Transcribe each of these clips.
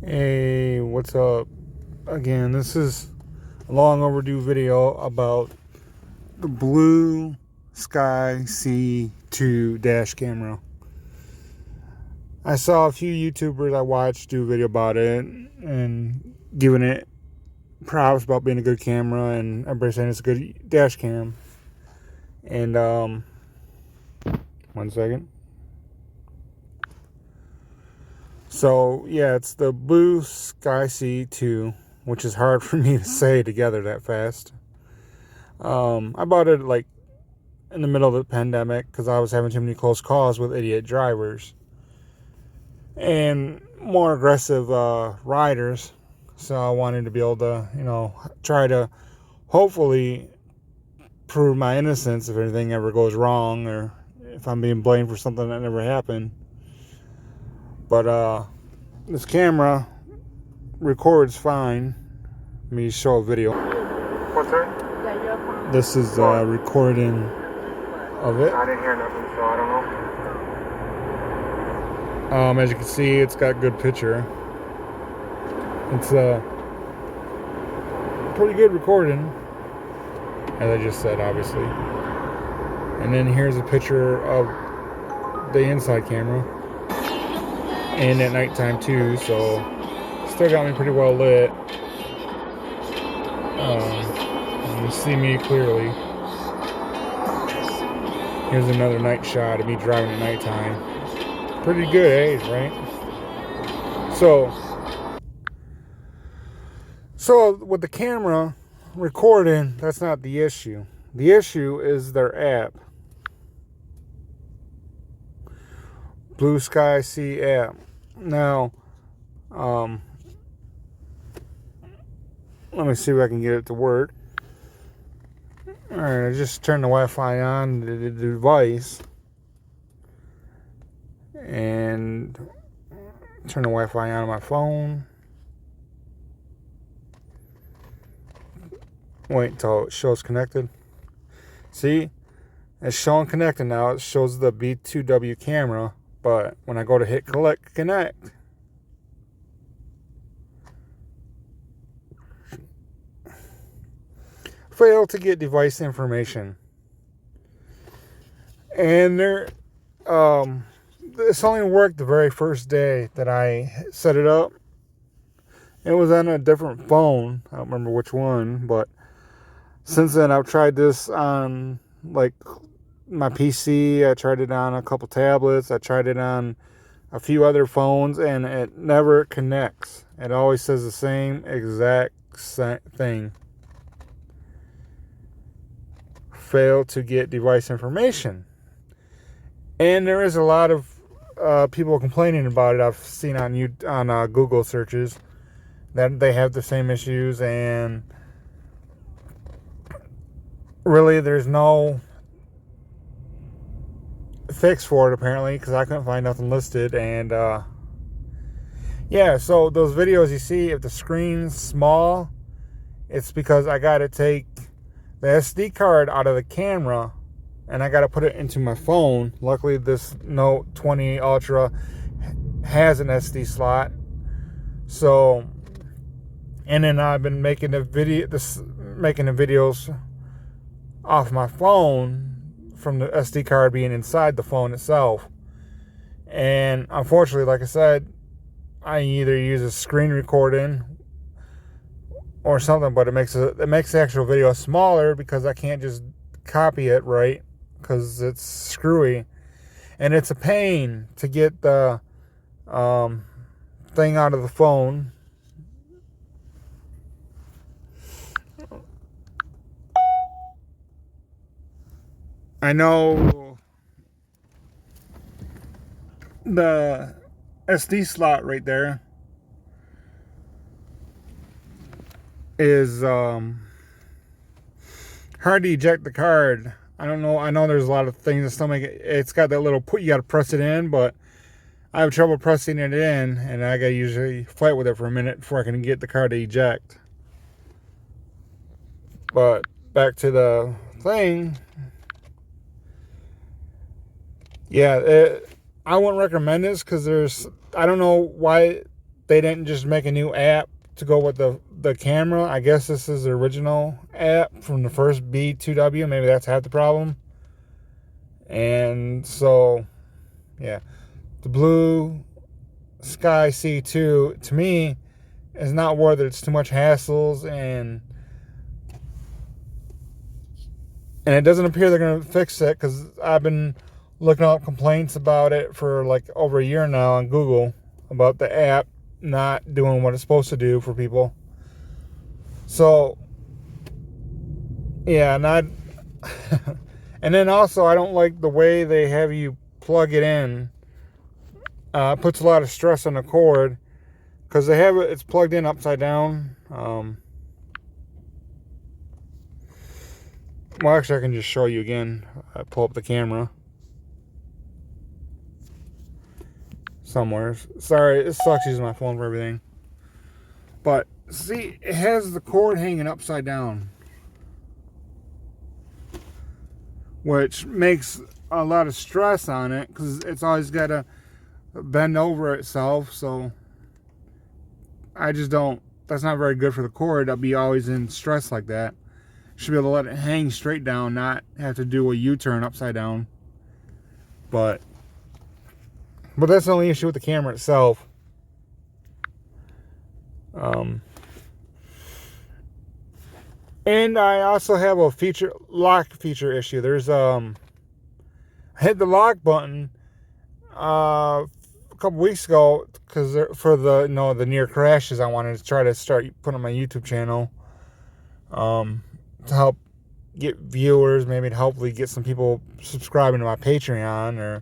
Hey, what's up? Again, this is a long overdue video about the Blue Sky C2 dash camera. I saw a few YouTubers I watched do a video about it and giving it props about being a good camera, and everybody saying it's a good dash cam. And one second. So yeah, it's the BLUESKYSEA 2, which is hard for me to say together that fast. I bought it like in the middle of the pandemic because I was having too many close calls with idiot drivers and more aggressive riders. So I wanted to be able to, try to hopefully prove my innocence if anything ever goes wrong or if I'm being blamed for something that never happened. But this camera records fine. Let me show a video. What's that? This is a recording of it. I didn't hear nothing, so I don't know. As you can see, it's got good picture. It's a pretty good recording, as I just said, obviously. And then here's a picture of the inside camera. And at nighttime too, so still got me pretty well lit. You can see me clearly. Here's another night shot of me driving at nighttime. Pretty good, right? So with the camera recording, that's not the issue. The issue is their app. BLUESKYSEA app. Now, let me see if I can get it to work. Alright, I just turned the Wi-Fi on the device and turn the Wi-Fi on my phone. Wait until it shows connected. See, it's showing connected now. It shows the B2W camera. But when I go to hit connect, fail to get device information. And this only worked the very first day that I set it up. It was on a different phone. I don't remember which one, but since then I've tried this on like my PC, I tried it on a couple tablets, I tried it on a few other phones, and it never connects. It always says the same exact thing. Fail to get device information. And there is a lot of people complaining about it. I've seen on Google searches that they have the same issues, and really there's no fix for it apparently, because I couldn't find nothing listed. And yeah, so those videos you see, if the screen's small, it's because I gotta take the SD card out of the camera and I gotta put it into my phone. Luckily this Note 20 Ultra has an SD slot. So, and then I've been making the videos off my phone from the SD card being inside the phone itself. And unfortunately, like I said, I either use a screen recording or something, but it makes the actual video smaller because I can't just copy it right, because it's screwy. And it's a pain to get the thing out of the phone. I know the SD slot right there is hard to eject the card. I don't know. I know there's a lot of things that still make it. It's got that little you got to press it in, but I have trouble pressing it in, and I got to usually fight with it for a minute before I can get the card to eject. But back to the thing. Yeah, I wouldn't recommend this because I don't know why they didn't just make a new app to go with the camera. I guess this is the original app from the first B2W. Maybe that's half the problem. And so, yeah, the BLUESKYSEA 2 to me is not worth it. It's too much hassles, and it doesn't appear they're going to fix it, because I've been looking up complaints about it for like over a year now on Google about the app not doing what it's supposed to do for people. So, yeah, not. And then also, I don't like the way they have you plug it in. It puts a lot of stress on the cord, because they have it's plugged in upside down. Well, actually, I can just show you again. I pull up the camera somewhere. Sorry, it sucks using my phone for everything. But see, it has the cord hanging upside down, which makes a lot of stress on it, because it's always got to bend over itself. So I just don't, that's not very good for the cord. I'll be always in stress like that. Should be able to let it hang straight down, not have to do a U-turn upside down. But that's the only issue with the camera itself. And I also have a lock feature issue. There's I hit the lock button a couple weeks ago, because for the the near crashes, I wanted to try to start putting on my YouTube channel to help get viewers, maybe to hopefully get some people subscribing to my Patreon or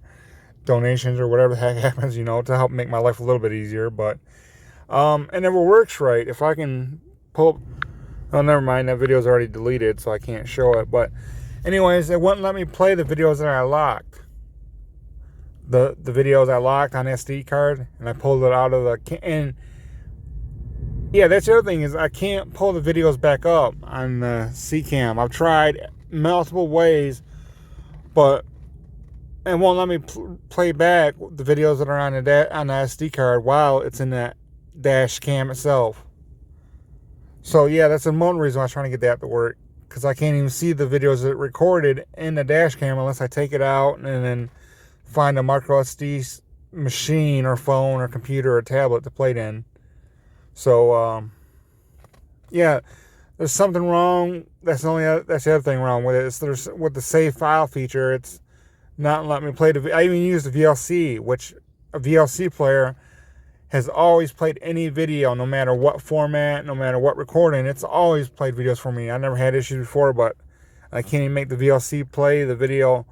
donations or whatever the heck happens, to help make my life a little bit easier. But it never works right. If I can pull, oh, never mind, that video's already deleted, so I can't show it. But anyways, it wouldn't let me play the videos that I locked. The videos I locked on SD card, and I pulled it out of the, and yeah, that's the other thing, is I can't pull the videos back up on the C-Cam. I've tried multiple ways, but it won't let me play back the videos that are on the SD card while it's in that dash cam itself. So yeah, that's one reason I was trying to get that to work, because I can't even see the videos that recorded in the dash cam unless I take it out and then find a micro SD machine or phone or computer or tablet to play it in. So yeah, there's something wrong. That's the other thing wrong with it. There's with the save file feature, it's not letting me play I even use the VLC, which a VLC player has always played any video, no matter what format, no matter what recording. It's always played videos for me. I never had issues before, but I can't even make the VLC play the video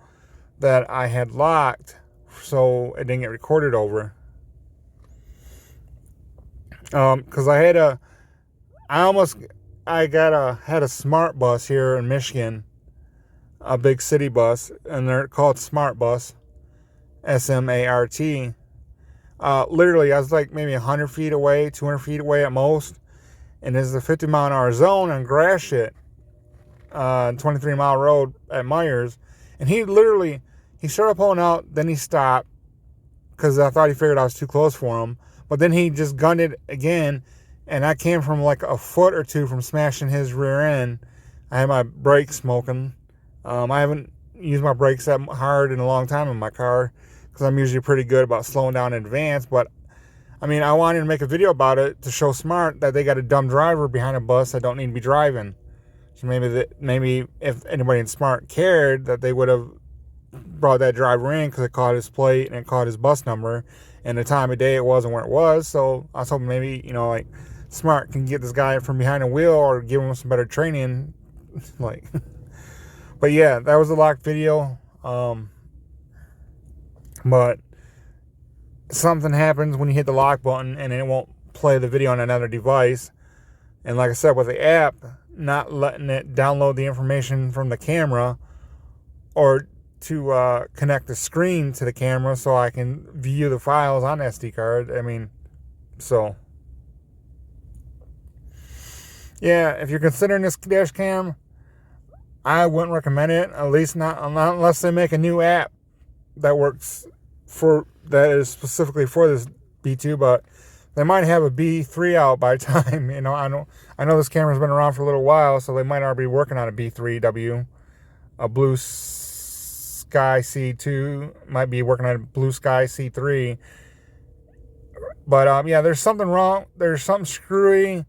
that I had locked, so it didn't get recorded over. Because I had a smart bus here in Michigan, a big city bus, and they're called Smart Bus, SMART. Literally, I was like maybe 100 feet away, 200 feet away at most, and this is a 50-mile-an-hour zone on Gratiot, 23-mile road at Myers, and he started pulling out, then he stopped, because I thought he figured I was too close for him. But then he just gunned it again, and I came from like a foot or two from smashing his rear end. I had my brakes smoking. I haven't used my brakes that hard in a long time in my car, because I'm usually pretty good about slowing down in advance. But I mean, I wanted to make a video about it to show Smart that they got a dumb driver behind a bus that don't need to be driving. So maybe if anybody in Smart cared, that they would have brought that driver in, because it caught his plate and it caught his bus number and the time of day it was and where it was. So I was hoping maybe, like Smart can get this guy from behind the wheel or give him some better training. But yeah, that was a locked video. But something happens when you hit the lock button and it won't play the video on another device. And like I said, with the app, not letting it download the information from the camera or to connect the screen to the camera so I can view the files on SD card. I mean, so yeah, if you're considering this dash cam, I wouldn't recommend it, at least not unless they make a new app that works that is specifically for this B2. But they might have a B3 out by the time, you know, I know this camera's been around for a little while, so they might already be working on a B3W, a BLUESKYSEA 2, might be working on a BLUESKYSEA 3. But yeah, there's something wrong. There's something screwy,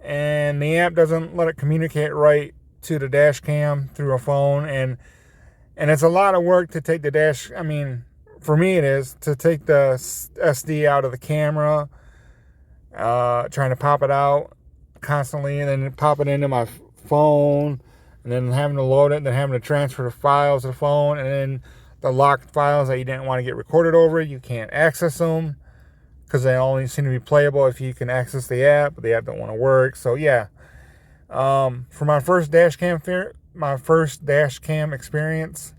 and the app doesn't let it communicate right to the dash cam through a phone, and it's a lot of work to take the dash. I mean, for me it is, to take the SD out of the camera, trying to pop it out constantly, and then pop it into my phone, and then having to load it, and then having to transfer the files to the phone, and then the locked files that you didn't want to get recorded over, you can't access them because they only seem to be playable if you can access the app, but the app don't want to work. So yeah, for my first dash cam experience,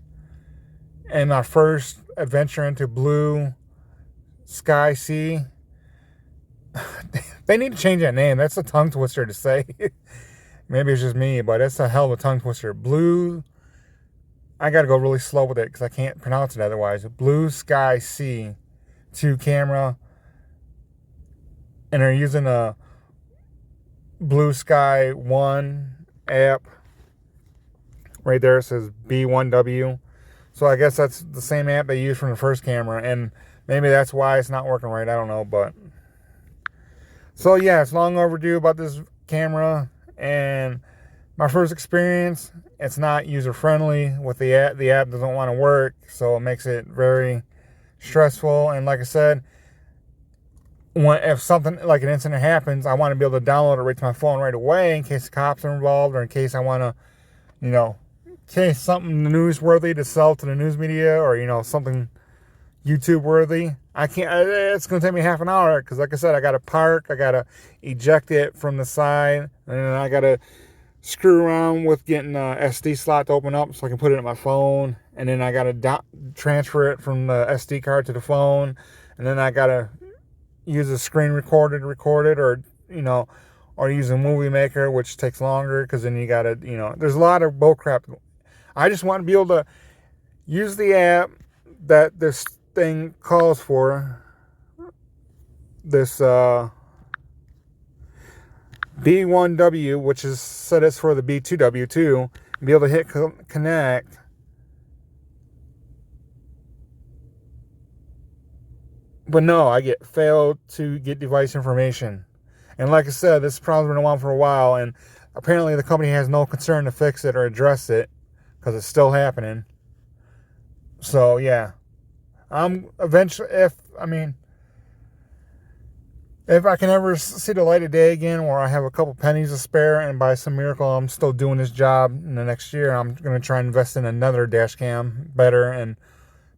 and my first adventure into BLUESKYSEA, they need to change that name. That's a tongue twister to say. Maybe it's just me, but it's a hell of a tongue twister. I got to go really slow with it because I can't pronounce it otherwise. BLUESKYSEA 2 camera. And they're using a Blue Sky 1 app. Right there it says B1W. So I guess that's the same app they used from the first camera. And maybe that's why it's not working right. I don't know. But so yeah, it's long overdue about this camera. And my first experience, it's not user friendly with the app. The app doesn't want to work. So it makes it very stressful. And like I said, if something like an incident happens, I want to be able to download it right to my phone right away in case the cops are involved, or in case I want to, you know, in case something newsworthy to sell to the news media, or, you know, something YouTube worthy. I can't, it's going to take me half an hour because, like I said, I got to park, I got to eject it from the side, and then I got to screw around with getting a SD slot to open up so I can put it in my phone, and then I got to transfer it from the SD card to the phone, and then I got to use a screen recorder to record it, or, you know, or use a movie maker, which takes longer because then you gotta, you know, there's a lot of bullcrap. I just want to be able to use the app that this thing calls for, this B1W, which is set as for the B2W too, and be able to hit connect. But no, I get failed to get device information. And like I said, this problem's been on for a while, and apparently the company has no concern to fix it or address it because it's still happening. So yeah, I'm eventually, if I can ever see the light of day again, where I have a couple pennies to spare, and by some miracle I'm still doing this job in the next year, I'm going to try and invest in another dash cam better. And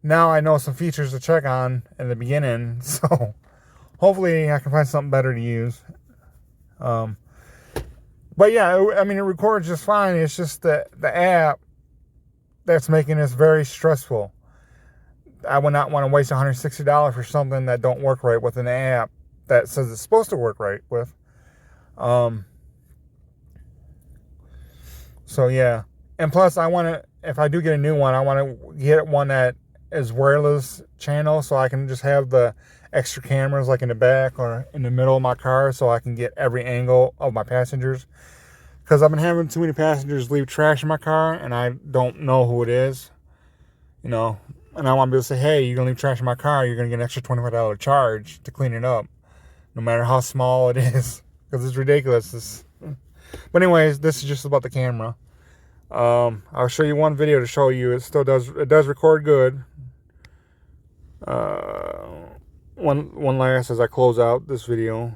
now I know some features to check on in the beginning, so hopefully I can find something better to use. But yeah, I mean, it records just fine. It's just the app that's making this very stressful. I would not want to waste $160 for something that don't work right with an app that says it's supposed to work right with. So yeah, and plus I want to, if I do get a new one, I want to get one that is wireless channel, so I can just have the extra cameras like in the back or in the middle of my car, so I can get every angle of my passengers, because I've been having too many passengers leave trash in my car and I don't know who it is, you know, and I want to be able to say, hey, you're gonna leave trash in my car, you're gonna get an extra $25 charge to clean it up, no matter how small it is, because it's ridiculous. But anyways, this is just about the camera. I'll show you one video to show you it does record good. One last as I close out this video.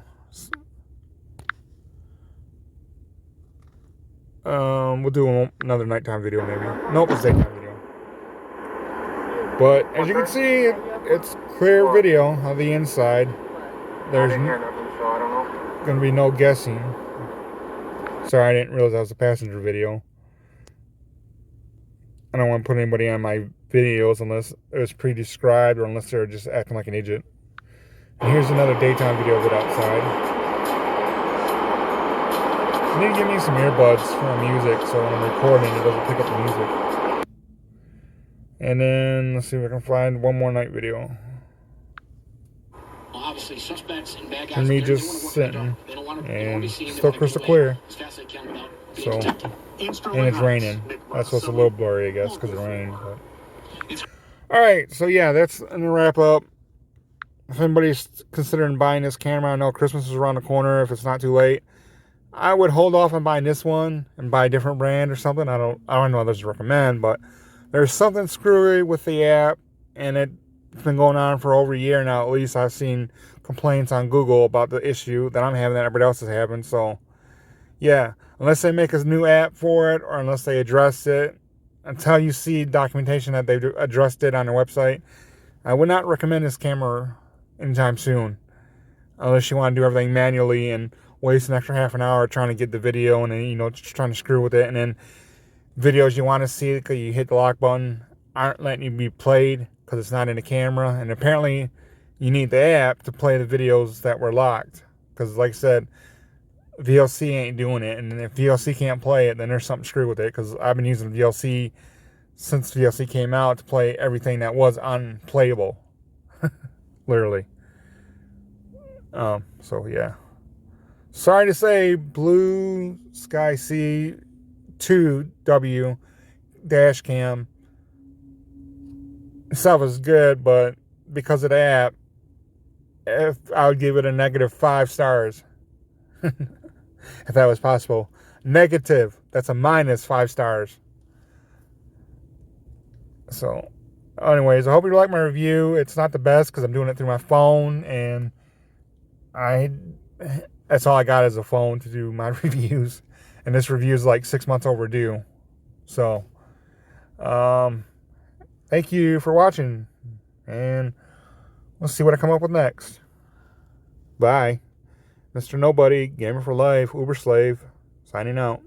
We'll do another nighttime video maybe. Nope, it's daytime video. But as you can see, it's clear video of the inside. There's gonna be no guessing. Sorry, I didn't realize that was a passenger video. I don't want to put anybody on my videos unless it was pre-described or unless they're just acting like an idiot. And here's another daytime video of it outside. I need to give me some earbuds for music so when I'm recording it doesn't pick up the music. And then let's see if I can find one more night video. Well, obviously suspects and bad guys. And me just sitting, and still crystal clear. So, and it's raining. That's what's a little blurry, I guess, because of rain. But. All right, so yeah, that's gonna wrap up. If anybody's considering buying this camera, I know Christmas is around the corner. If it's not too late, I would hold off on buying this one and buy a different brand or something. I don't know others to recommend, but there's something screwy with the app, and it's been going on for over a year now. At least I've seen complaints on Google about the issue that I'm having, that everybody else is having. So yeah, unless they make a new app for it, or unless they address it, until you see documentation that they've addressed it on their website, I would not recommend this camera anytime soon, unless you want to do everything manually and waste an extra half an hour trying to get the video, and then, you know, just trying to screw with it, and then videos you want to see because you hit the lock button aren't letting you be played because it's not in the camera. And apparently you need the app to play the videos that were locked, because like I said, VLC ain't doing it. And if VLC can't play it, then there's something screwed with it, because I've been using VLC since VLC came out to play everything that was unplayable. Literally. So yeah, sorry to say, BLUESKYSEA 2W dash cam itself is good, but because of the app, I would give it a negative 5 stars. If that was possible. Negative, that's a minus 5 stars. So anyways, I hope you like my review. It's not the best because I'm doing it through my phone, and that's all I got is a phone to do my reviews, and this review is like 6 months overdue. So thank you for watching, and we'll see what I come up with next. Bye. Mr. Nobody, Gamer for Life, Uber Slave, signing out.